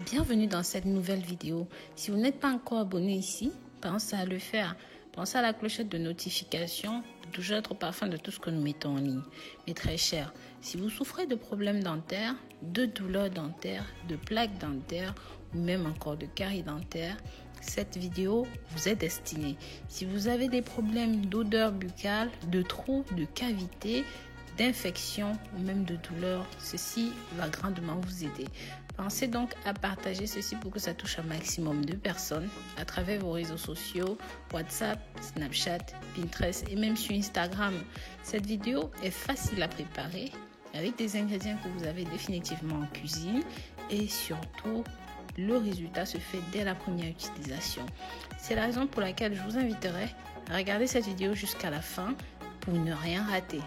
Bienvenue dans cette nouvelle vidéo. Si vous n'êtes pas encore abonné ici, pensez à le faire. Pensez à la clochette de notification pour toujours être au parfum de tout ce que nous mettons en ligne. Mais très cher, si vous souffrez de problèmes dentaires, de douleurs dentaires, de plaques dentaires ou même encore de caries dentaires, cette vidéo vous est destinée. Si vous avez des problèmes d'odeur buccale, de trous, de cavités, d'infection ou même de douleur, ceci va grandement vous aider. Pensez donc à partager ceci pour que ça touche un maximum de personnes à travers vos réseaux sociaux, WhatsApp, Snapchat, Pinterest et même sur Instagram. Cette vidéo est facile à préparer avec des ingrédients que vous avez définitivement en cuisine et surtout, le résultat se fait dès la première utilisation. C'est la raison pour laquelle je vous inviterai à regarder cette vidéo jusqu'à la fin pour ne rien rater.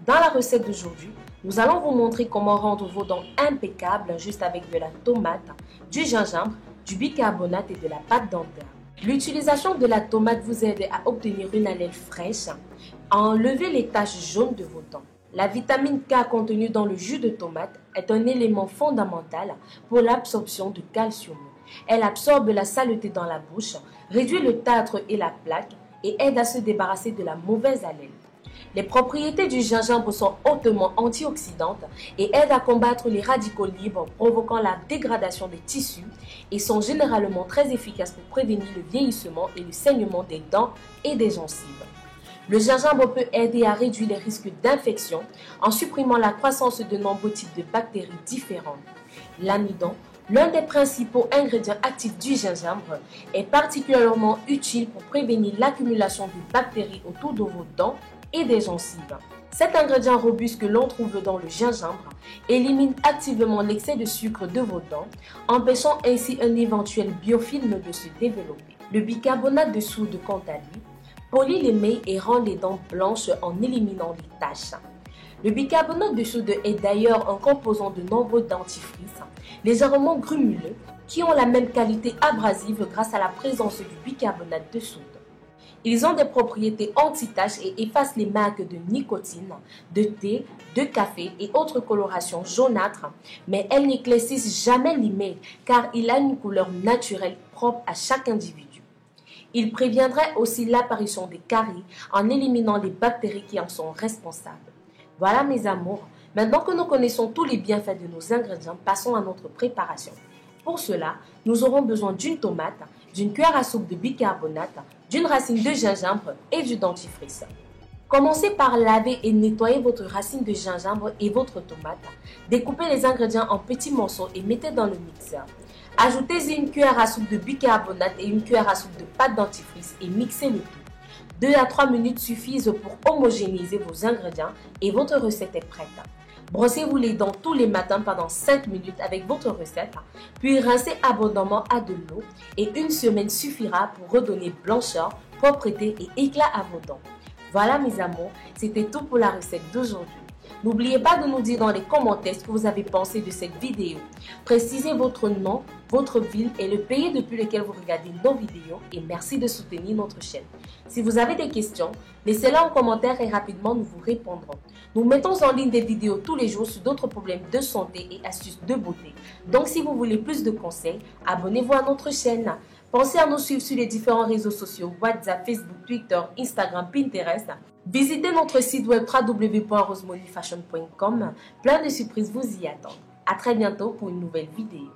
Dans la recette d'aujourd'hui, nous allons vous montrer comment rendre vos dents impeccables juste avec de la tomate, du gingembre, du bicarbonate et de la pâte dentaire. L'utilisation de la tomate vous aide à obtenir une haleine fraîche, à enlever les taches jaunes de vos dents. La vitamine K contenue dans le jus de tomate est un élément fondamental pour l'absorption de calcium. Elle absorbe la saleté dans la bouche, réduit le tartre et la plaque et aide à se débarrasser de la mauvaise haleine. Les propriétés du gingembre sont hautement antioxydantes et aident à combattre les radicaux libres provoquant la dégradation des tissus et sont généralement très efficaces pour prévenir le vieillissement et le saignement des dents et des gencives. Le gingembre peut aider à réduire les risques d'infection en supprimant la croissance de nombreux types de bactéries différentes. L'amidon, l'un des principaux ingrédients actifs du gingembre, est particulièrement utile pour prévenir l'accumulation de bactéries autour de vos dents et des gencives. Cet ingrédient robuste que l'on trouve dans le gingembre élimine activement l'excès de sucre de vos dents, empêchant ainsi un éventuel biofilm de se développer. Le bicarbonate de soude, quant à lui, polit les mailles et rend les dents blanches en éliminant les taches. Le bicarbonate de soude est d'ailleurs un composant de nombreux dentifrices, légèrement grumuleux, qui ont la même qualité abrasive grâce à la présence du bicarbonate de soude. Ils ont des propriétés anti-taches et effacent les marques de nicotine, de thé, de café et autres colorations jaunâtres, mais elles n'éclaircissent jamais l'email car il a une couleur naturelle propre à chaque individu. Il préviendrait aussi l'apparition des caries en éliminant les bactéries qui en sont responsables. Voilà mes amours, maintenant que nous connaissons tous les bienfaits de nos ingrédients, passons à notre préparation. Pour cela, nous aurons besoin d'une tomate, d'une cuillère à soupe de bicarbonate, d'une racine de gingembre et du dentifrice. Commencez par laver et nettoyer votre racine de gingembre et votre tomate. Découpez les ingrédients en petits morceaux et mettez dans le mixeur. Ajoutez-y une cuillère à soupe de bicarbonate et une cuillère à soupe de pâte dentifrice et mixez le tout. 2 à 3 minutes suffisent pour homogénéiser vos ingrédients et votre recette est prête. Brossez-vous les dents tous les matins pendant 5 minutes avec votre recette, puis rincez abondamment à de l'eau et une semaine suffira pour redonner blancheur, propreté et éclat à vos dents. Voilà mes amours, c'était tout pour la recette d'aujourd'hui. N'oubliez pas de nous dire dans les commentaires ce que vous avez pensé de cette vidéo. Précisez votre nom, votre ville et le pays depuis lequel vous regardez nos vidéos et merci de soutenir notre chaîne. Si vous avez des questions, laissez-les en commentaire et rapidement nous vous répondrons. Nous mettons en ligne des vidéos tous les jours sur d'autres problèmes de santé et astuces de beauté. Donc si vous voulez plus de conseils, abonnez-vous à notre chaîne. Pensez à nous suivre sur les différents réseaux sociaux, WhatsApp, Facebook, Twitter, Instagram, Pinterest. Visitez notre site web www.rosemoneyfashion.com. Plein de surprises vous y attendent. À très bientôt pour une nouvelle vidéo.